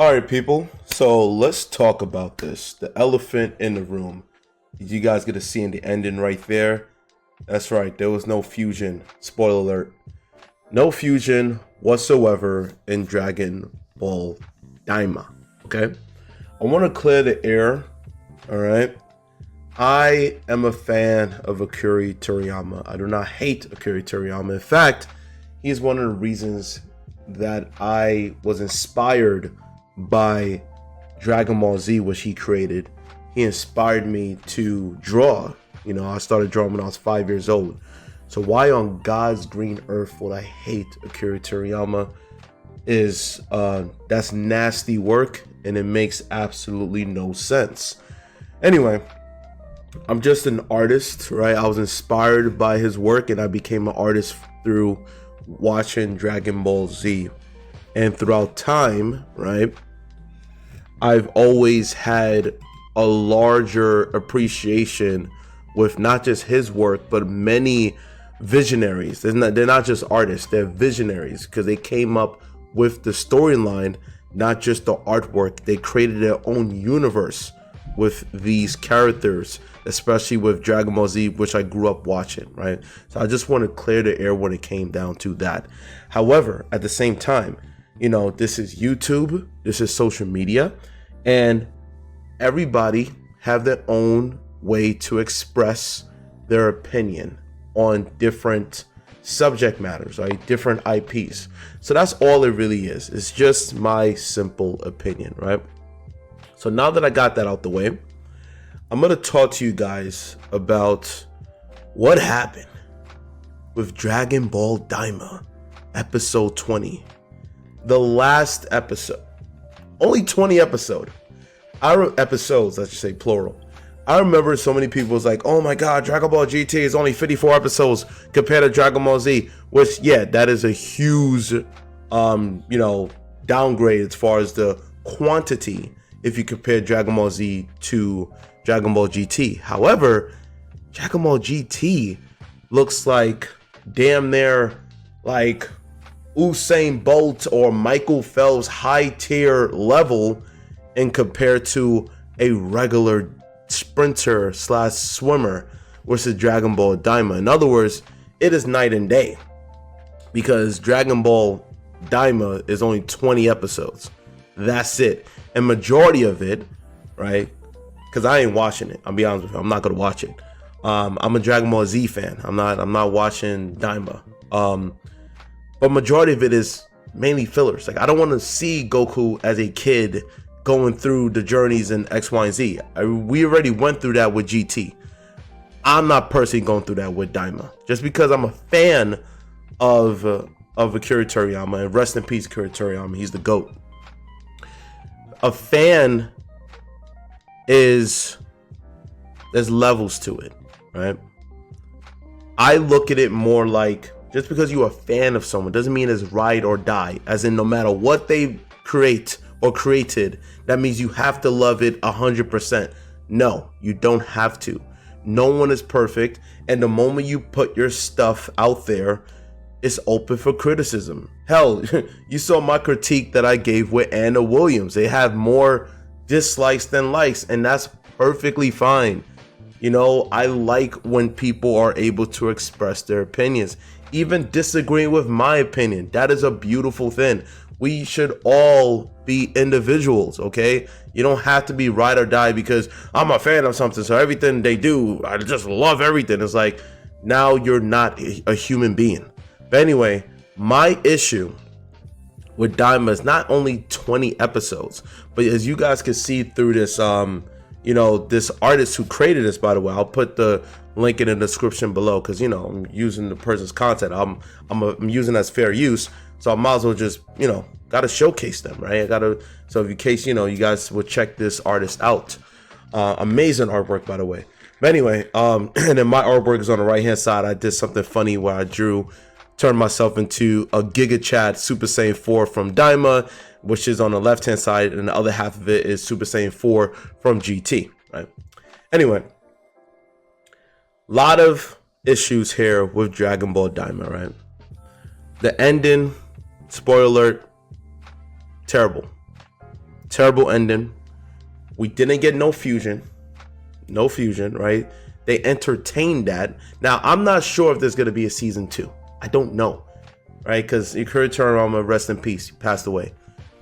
All right, people. So let's talk about this. The elephant in the room. You guys get to see in the ending right there. That's right. There was no fusion. Spoiler alert. No fusion whatsoever in Dragon Ball Daima. Okay. I want to clear the air. All right. I am a fan of Akira Toriyama. I do not hate Akira Toriyama. In fact, he's one of the reasons that I was inspired by Dragon Ball Z, which he created. He inspired me to draw. I started drawing when I was 5 years old. So why on God's green earth would I hate Akira Toriyama? That's nasty work, and it makes absolutely no sense. Anyway, I'm just an artist, right? I was inspired by his work, and I became an artist through watching Dragon Ball Z. And throughout time, right, I've always had a larger appreciation with not just his work, but many visionaries. They're not just artists, they're visionaries, because they came up with the storyline, not just the artwork. They created their own universe with these characters, especially with Dragon Ball Z, which I grew up watching, right? So I just want to clear the air when it came down to that. However, at the same time, this is YouTube, this is social media, and everybody have their own way to express their opinion on different subject matters, right? Different IPs. So that's all it really is. It's just my simple opinion, right? So now that I got that out the way, I'm going to talk to you guys about what happened with Dragon Ball Daima, episode 20. The last episode. Only 20 episodes, I should say plural. I remember so many people was like, oh my God, Dragon Ball GT is only 54 episodes compared to Dragon Ball Z, which, yeah, that is a huge, downgrade as far as the quantity if you compare Dragon Ball Z to Dragon Ball GT. However, Dragon Ball GT looks like damn near like Usain Bolt or Michael Phelps high tier level and compared to a regular sprinter / swimmer, which is Dragon Ball Daima. In other words, it is night and day, because Dragon Ball Daima is only 20 episodes. That's it. And majority of it, right? Because I ain't watching it. I'll be honest with you. I'm not gonna watch it. I'm a Dragon Ball Z fan. I'm not watching Daima. But majority of it is mainly fillers. Like, I don't want to see Goku as a kid going through the journeys in X, Y, and Z. We already went through that with GT. I'm not personally going through that with Daima. Just because I'm a fan of Akira Toriyama, and rest in peace, Akira Toriyama. He's the GOAT. A fan there's levels to it, right? I look at it more like, just because you're a fan of someone doesn't mean it's ride or die. As in, no matter what they create or created, that means you have to love it 100%. No, you don't have to. No one is perfect. And the moment you put your stuff out there, it's open for criticism. Hell, you saw my critique that I gave with Anna Williams. They have more dislikes than likes, and that's perfectly fine. I like when people are able to express their opinions, even disagreeing with my opinion. That is a beautiful thing. We should all be individuals, okay? You don't have to be ride or die because I'm a fan of something, so everything they do, I just love everything. It's like, now you're not a human being. But anyway, my issue with Daima is not only 20 episodes, but as you guys can see through this, this artist who created this, by the way, I'll put the link in the description below, because I'm using the person's content. I'm using as fair use, so I might as well just gotta showcase them, right? So in case you guys would check this artist out. Amazing artwork, by the way. But anyway, and then my artwork is on the right hand side. I did something funny where I turned myself into a Giga Chad Super Saiyan 4 from Daima, which is on the left hand side, and the other half of it is Super Saiyan 4 from GT, right? Anyway, lot of issues here with Dragon Ball Daima, right? The ending, spoiler alert, terrible. Terrible ending. We didn't get no fusion, right? They entertained that. Now, I'm not sure if there's going to be a season 2. I don't know, right? Because Akira Toriyama, rest in peace, he passed away.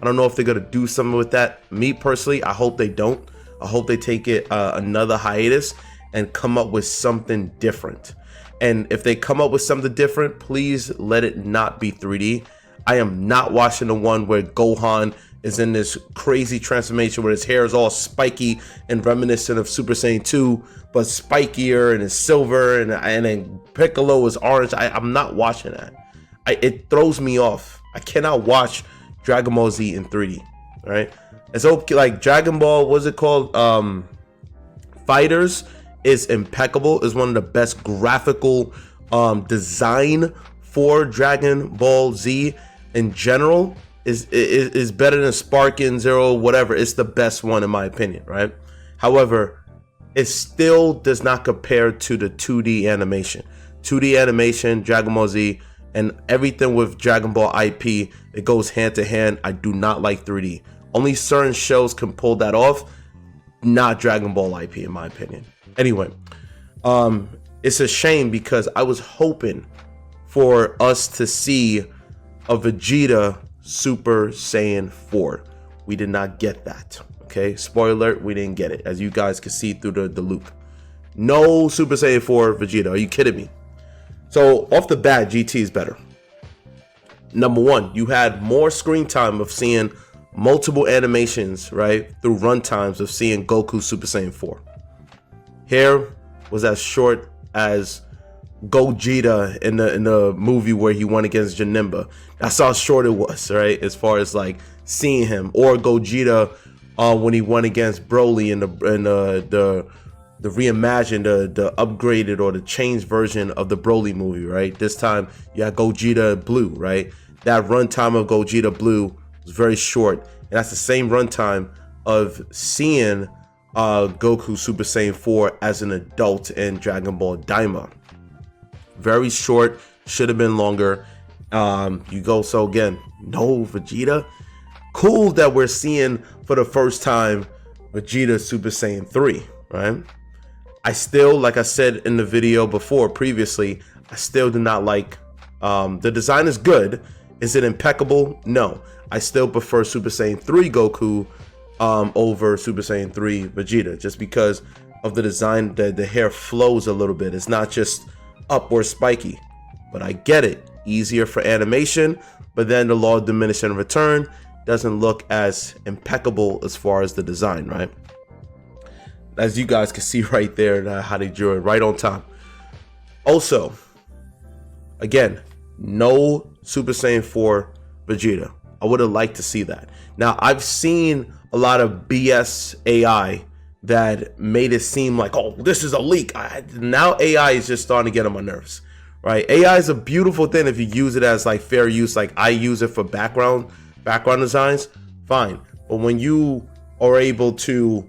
I don't know if they're going to do something with that. Me, personally, I hope they don't. I hope they take it another hiatus and come up with something different. And if they come up with something different, please let it not be 3D. I am not watching the one where Gohan is in this crazy transformation where his hair is all spiky and reminiscent of Super Saiyan 2, but spikier, and it's silver, and then Piccolo is orange. I'm not watching that. It throws me off. I cannot watch Dragon Ball Z in 3D, right? It's okay, like Dragon Ball, what's it called? Fighters is impeccable, is one of the best graphical design for Dragon Ball Z in general. Is better than Sparkin, Zero, whatever. It's the best one in my opinion, right? However, it still does not compare to the 2D animation. 2D animation, Dragon Ball Z, and everything with Dragon Ball IP, it goes hand to hand. I do not like 3D. Only certain shows can pull that off, not Dragon Ball IP in my opinion. Anyway, it's a shame because I was hoping for us to see a Vegeta Super Saiyan 4. We did not get that. Okay, spoiler alert, we didn't get it, as you guys can see through the loop. No Super Saiyan 4 Vegeta. Are you kidding me? So off the bat, GT is better. Number one, you had more screen time of seeing multiple animations, right, through run times of seeing Goku Super Saiyan 4. Hair was as short as Gogeta in the movie where he won against Janemba. That's how short it was, right? As far as like seeing him, or Gogeta when he won against Broly in the reimagined, the upgraded or the changed version of the Broly movie, right? This time you had Gogeta Blue, right? That runtime of Gogeta Blue was very short, and that's the same runtime of seeing Goku Super Saiyan 4 as an adult in Dragon Ball Daima. Very short, should have been longer. So again, no Vegeta. Cool that we're seeing for the first time Vegeta Super Saiyan 3, right? I still, like I said in the video previously, I still do not like, the design is good. Is it impeccable? No. I still prefer Super Saiyan 3 Goku over Super Saiyan 3 Vegeta, just because of the design. The hair flows a little bit. It's not just up or spiky, but I get it. Easier for animation, but then the law of diminishing return doesn't look as impeccable as far as the design, right? As you guys can see right there, how they drew it right on time. Also, again, no Super Saiyan 4 Vegeta. I would have liked to see that. Now, I've seen a lot of BS AI that made it seem like, oh, this is a leak. Now AI is just starting to get on my nerves, right? AI is a beautiful thing if you use it as like fair use. Like I use it for background designs, fine. But when you are able to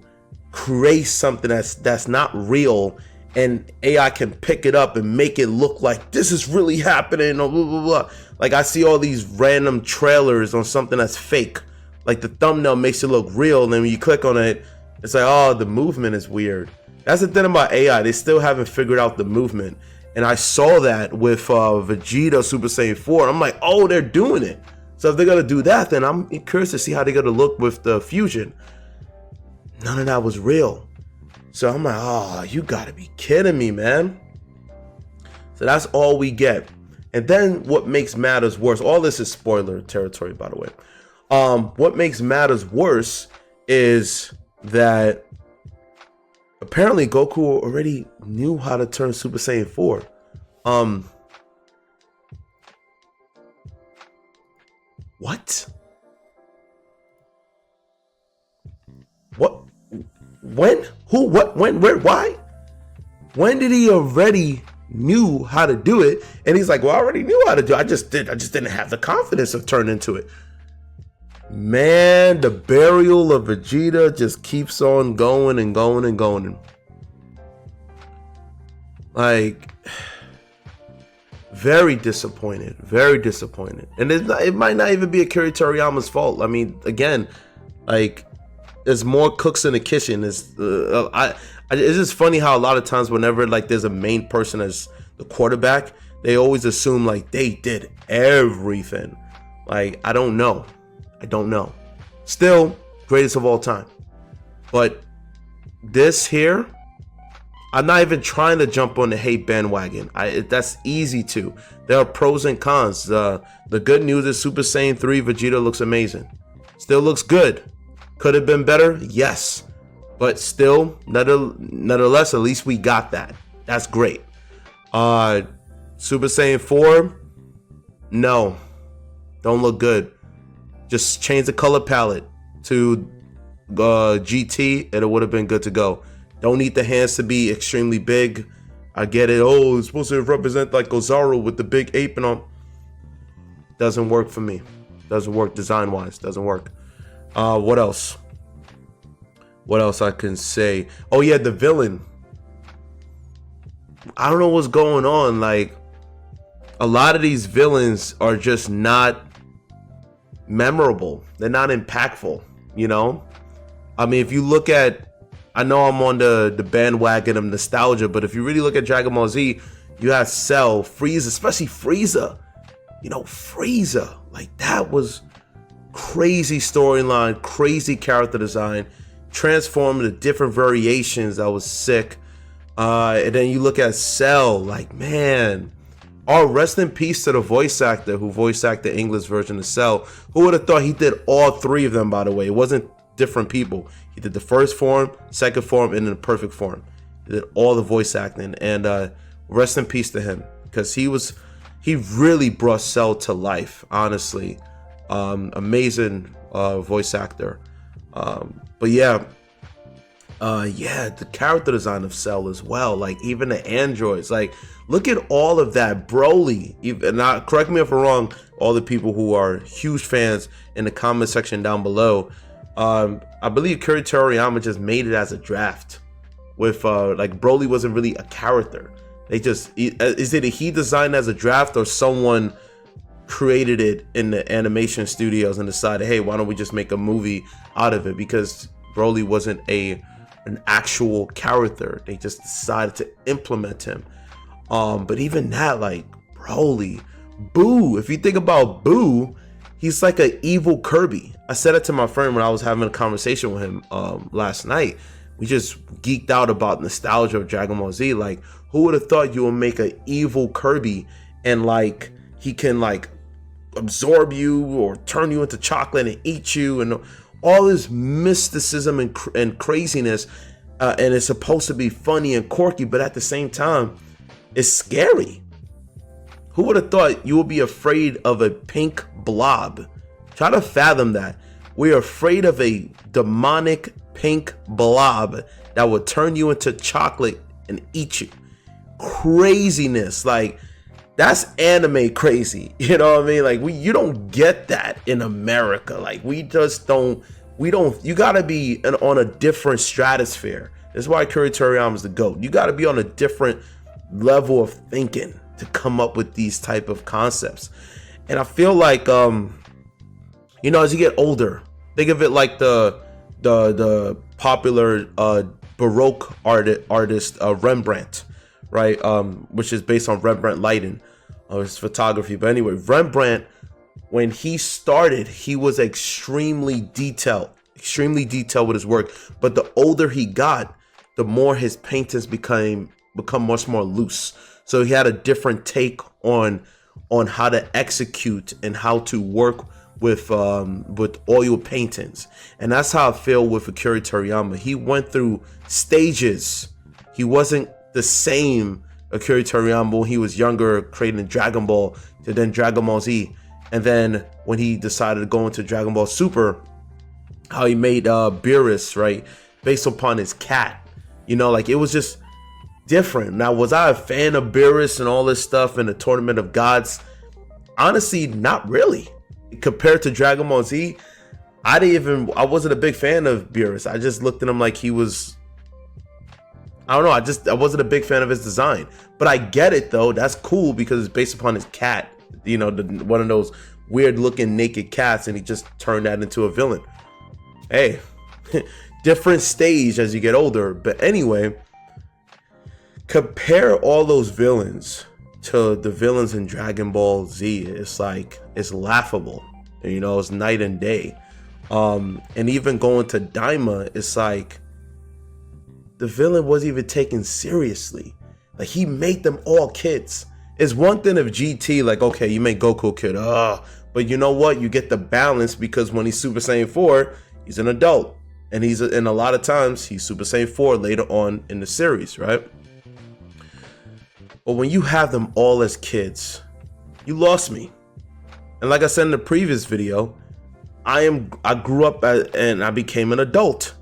create something that's not real, and AI can pick it up and make it look like this is really happening, or blah, blah, blah. Like I see all these random trailers on something that's fake. Like the thumbnail makes it look real, and then when you click on it, it's like, oh, the movement is weird. That's the thing about AI. They still haven't figured out the movement. And I saw that with Vegeta Super Saiyan 4. I'm like, oh, they're doing it. So if they're going to do that, then I'm curious to see how they're going to look with the fusion. None of that was real. So I'm like, oh, you got to be kidding me, man. So that's all we get. And then what makes matters worse, all this is spoiler territory, by the way. What makes matters worse is that apparently Goku already knew how to turn Super Saiyan 4. What? What? When? Who? What? When? Where? Why? When did he already knew how to do it? And he's like, well, I already knew how to do it. I just didn't have the confidence of turning into it. Man, the burial of Vegeta just keeps on going and going and going. Like, very disappointed, very disappointed. And it might not even be Akira Toriyama's fault. I mean, again, like, there's more cooks in the kitchen. It's just funny how a lot of times whenever like there's a main person as the quarterback, they always assume like they did everything. Like, I don't know. Still, greatest of all time. But this here, I'm not even trying to jump on the hate bandwagon. That's easy to. There are pros and cons. The good news is Super Saiyan 3 Vegeta looks amazing. Still looks good. Could have been better? Yes. But still, nonetheless, at least we got that. That's great. Super Saiyan 4, no. Don't look good. Just change the color palette to GT and it would have been good to go. Don't need the hands to be extremely big. I get it. Oh, it's supposed to represent like Ozaru with the big ape and all. Doesn't work for me. Doesn't work design-wise. Doesn't work. What else? What else I can say? Oh yeah, the villain. I don't know what's going on. Like, a lot of these villains are just not memorable. They're not impactful, you know? I mean, if you look at, I know I'm on the bandwagon of nostalgia, but if you really look at Dragon Ball Z, you have Cell, Frieza, especially Frieza. You know, Frieza, like that was crazy storyline, crazy character design, transformed into different variations. That was sick. And then you look at Cell, like, man, rest in peace to the voice actor who voice acted the English version of Cell. Who would have thought he did all three of them, by the way? It wasn't different people. He did the first form, second form, and then the perfect form. He did all the voice acting, and rest in peace to him, because he really brought Cell to life, honestly. Amazing voice actor. But yeah, the character design of Cell as well, like even the androids, like look at all of that. Broly, even, not, correct me if I'm wrong, all the people who are huge fans in the comment section down below. I believe Akira Toriyama just made it as a draft with like Broly wasn't really a character. They just, is it he designed as a draft or someone created it in the animation studios and decided, hey, why don't we just make a movie out of it? Because Broly wasn't an actual character. They just decided to implement him. But even that, like Broly, Boo, if you think about Boo, he's like an evil Kirby. I said it to my friend when I was having a conversation with him last night. We just geeked out about nostalgia of Dragon Ball Z. Like, who would have thought you would make an evil Kirby and like he can like absorb you or turn you into chocolate and eat you and all this mysticism and craziness, and it's supposed to be funny and quirky, but at the same time, it's scary. Who would have thought you would be afraid of a pink blob? Try to fathom that. We're afraid of a demonic pink blob that would turn you into chocolate and eat you. Craziness, like that's anime crazy. You know what I mean? Like you don't get that in America. Like we just don't. You gotta be on a different stratosphere. That's why Akira Toriyama is the GOAT. You gotta be on a different level of thinking to come up with these type of concepts. And I feel like you know, as you get older, think of it like the popular Baroque artist Rembrandt, right? Which is based on Rembrandt lighting, his photography. But anyway, Rembrandt, when he started, he was extremely detailed with his work. But the older he got, the more his paintings become much more loose. So he had a different take on how to execute and how to work with oil paintings. And that's how I feel with Akira Toriyama. He went through stages. He wasn't the same Akira Toriyama when he was younger, creating Dragon Ball, to then Dragon Ball Z. And then when he decided to go into Dragon Ball Super, how he made Beerus, right? Based upon his cat. You know, like it was just different. Now, was I a fan of Beerus and all this stuff in the Tournament of Gods? Honestly, not really. Compared to Dragon Ball Z, I wasn't a big fan of Beerus. I just looked at him like he was, I don't know, I wasn't a big fan of his design. But I get it though. That's cool because it's based upon his cat. You know, one of those weird looking naked cats, and he just turned that into a villain. Hey, different stage as you get older. But anyway, compare all those villains to the villains in Dragon Ball Z. It's like, it's laughable. You know, it's night and day. And even going to Daima, it's like the villain wasn't even taken seriously. Like, he made them all kids. It's one thing if GT, like, okay, you make Goku a kid, but you know what? You get the balance, because when he's Super Saiyan 4, he's an adult. And and a lot of times he's Super Saiyan 4 later on in the series, right? But when you have them all as kids, you lost me. And like I said in the previous video, I grew up and I became an adult.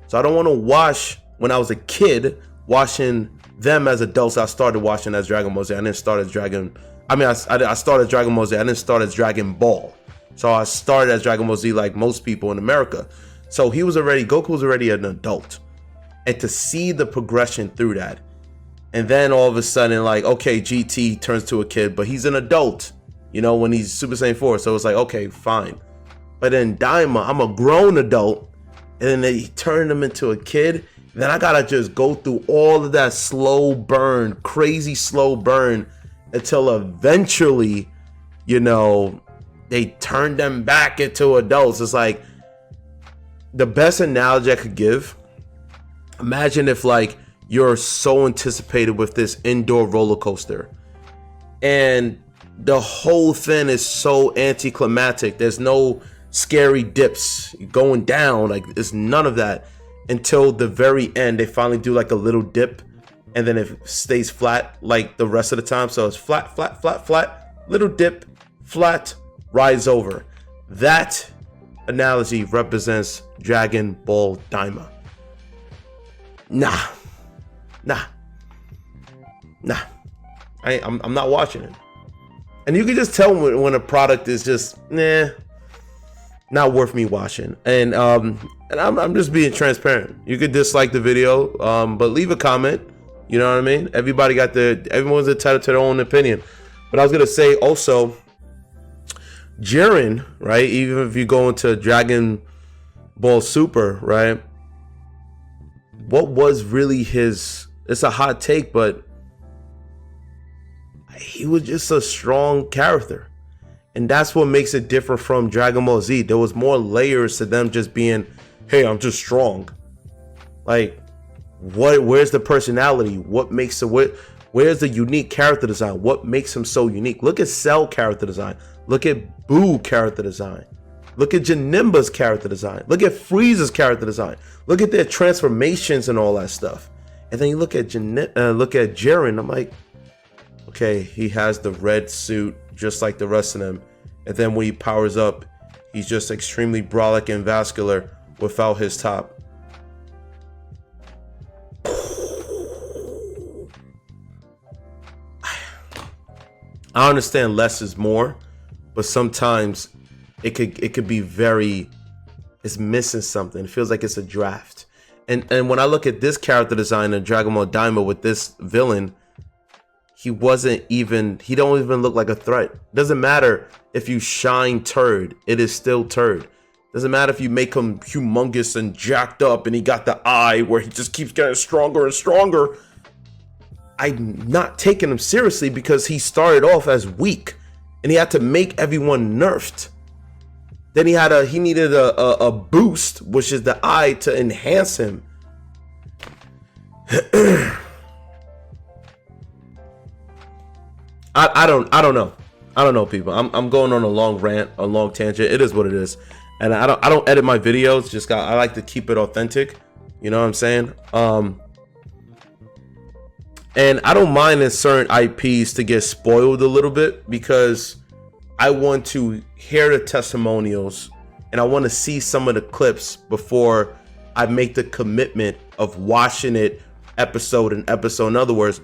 So I don't want to watch when I was a kid watching them as adults. I started watching as Dragon Ball Z. I didn't start as I started Dragon Ball Z. I didn't start as Dragon Ball. So I started as Dragon Ball Z like most people in America. So Goku was already an adult. And to see the progression through that, and then all of a sudden, like, okay, GT turns to a kid, but he's an adult, you know, when he's Super Saiyan 4. So it's like, okay, fine. But in Daima, I'm a grown adult, and then they turn him into a kid. Then I gotta just go through all of that slow burn, crazy slow burn, until eventually, you know, they turn them back into adults. It's like, the best analogy I could give, imagine if, like, you're so anticipated with this indoor roller coaster, and the whole thing is so anticlimactic. There's no scary dips going down, like, it's none of that until the very end. They finally do like a little dip, and then it stays flat like the rest of the time. So it's flat, flat, flat, flat, little dip, flat, rise over. That analogy represents Dragon Ball Daima. Nah. I'm not watching it. And you can just tell when a product is just not worth me watching. And I'm just being transparent. You could dislike the video, but leave a comment. You know what I mean? Everyone's entitled to their own opinion. But I was gonna say also, Jiren, right? Even if you go into Dragon Ball Super, right? What was really it's a hot take, but he was just a strong character. And that's what makes it different from Dragon Ball Z. There was more layers to them just being, hey, I'm just strong. Like, where's the personality? What makes it, where's the unique character design? What makes him so unique? Look at Cell character design. Look at Boo character design. Look at Janemba's character design. Look at Frieza's character design. Look at their transformations and all that stuff. And then you look at Jiren. I'm like, okay, he has the red suit just like the rest of them. And then when he powers up, he's just extremely brolic and vascular without his top. I understand less is more, but sometimes it could be it's missing something. It feels like it's a draft. And when I look at this character design in Dragon Ball Daima with this villain, he don't even look like a threat. Doesn't matter if you shine turd, it is still turd. Doesn't matter if you make him humongous and jacked up and he got the eye where he just keeps getting stronger and stronger. I'm not taking him seriously because he started off as weak and he had to make everyone nerfed. Then he needed a boost, which is the eye, to enhance him. I don't know, people. I'm going on a long rant, a long tangent. It is what it is, and I don't edit my videos. I like to keep it authentic. You know what I'm saying? And I don't mind in certain IPs to get spoiled a little bit because I want to hear the testimonials and I want to see some of the clips before I make the commitment of watching it episode and episode. In other words,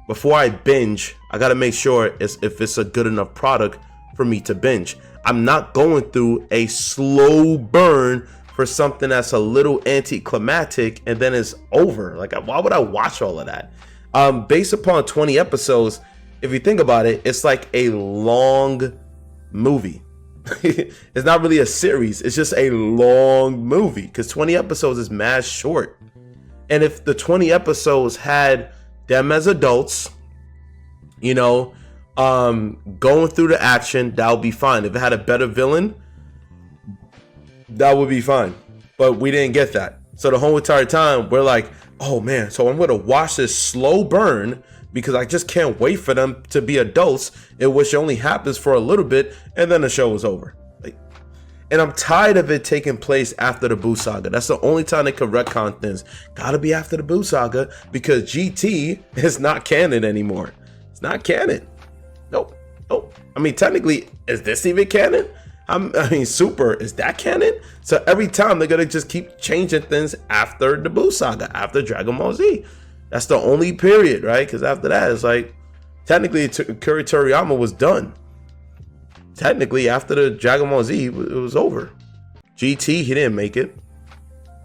before I binge, I got to make sure if it's a good enough product for me to binge. I'm not going through a slow burn for something that's a little anticlimactic and then it's over. Like, why would I watch all of that? Based upon 20 episodes, if you think about it, it's like a long movie. It's not really a series. It's just a long movie because 20 episodes is mad short. And if the 20 episodes had them as adults, you know, going through the action, that would be fine. If it had a better villain, that would be fine. But we didn't get that. So the whole entire time, we're like, oh man, so I'm going to watch this slow burn because I just can't wait for them to be adults, in which only happens for a little bit, and then the show is over. Like, and I'm tired of it taking place after the Buu Saga. That's the only time they could retcon things. Gotta be after the Buu Saga because GT is not canon anymore. It's not canon. Nope. I mean, technically, is this even canon? I mean, Super, is that canon? So every time they're gonna just keep changing things after the Buu Saga, after Dragon Ball Z. That's the only period, right? Because after that, it's like, technically, Akira Toriyama was done. Technically, after the Dragon Ball Z, it was over. GT, he didn't make it.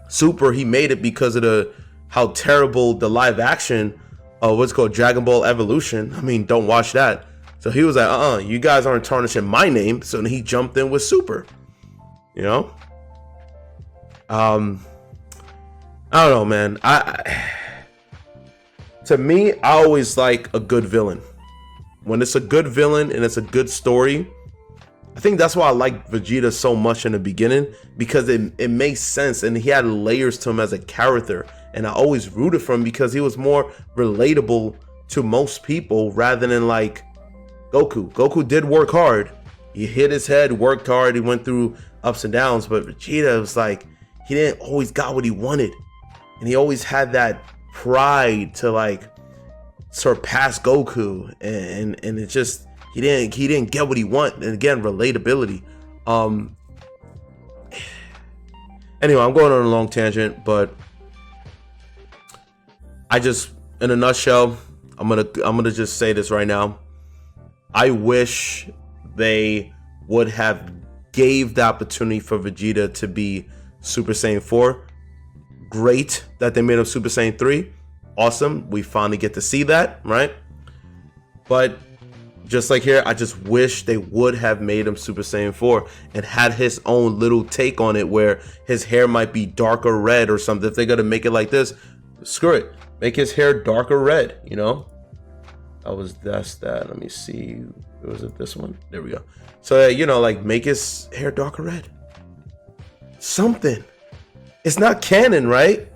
Super, he made it because of how terrible the live action of what's called Dragon Ball Evolution. I mean, don't watch that. So he was like, you guys aren't tarnishing my name. So then he jumped in with Super. You know? I don't know, man. To me, I always like a good villain. When it's a good villain and it's a good story, I think that's why I like Vegeta so much in the beginning, because it makes sense and he had layers to him as a character. And I always rooted for him because he was more relatable to most people rather than like Goku. Goku did work hard. He hit his head, worked hard. He went through ups and downs, but Vegeta was like, he didn't always got what he wanted. And he always had that pride to like surpass Goku, and it just he didn't get what he wanted. And again, relatability. Anyway, I'm going on a long tangent, but I just, in a nutshell, I'm gonna just say this right now. I wish they would have gave the opportunity for Vegeta to be Super Saiyan 4. Great that they made him Super Saiyan 3. Awesome. We finally get to see that, right? But just like here, I just wish they would have made him Super Saiyan 4 and had his own little take on it where his hair might be darker red or something. If they're going to make it like this, screw it. Make his hair darker red, you know? That's that. Let me see. Was it this one? There we go. So, you know, like make his hair darker red. Something. It's not canon, right?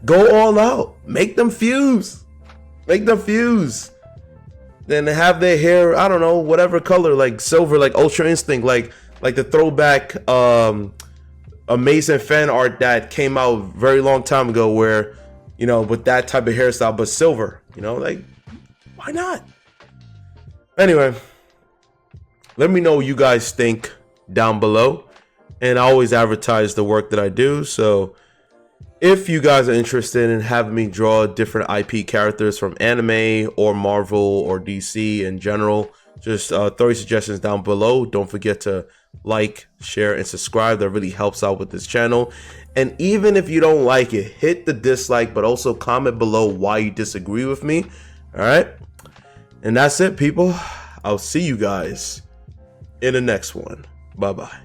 Go all out. Make them fuse. Make them fuse. Then have their hair, I don't know, whatever color, like silver, like Ultra Instinct, like the throwback amazing fan art that came out very long time ago where, you know, with that type of hairstyle, but silver, you know, like, why not? Anyway, let me know what you guys think down below. And I always advertise the work that I do. So if you guys are interested in having me draw different IP characters from anime or Marvel or DC in general, just throw your suggestions down below. Don't forget to like, share, and subscribe. That really helps out with this channel. And even if you don't like it, hit the dislike, but also comment below why you disagree with me. All right. And that's it, people. I'll see you guys in the next one. Bye-bye.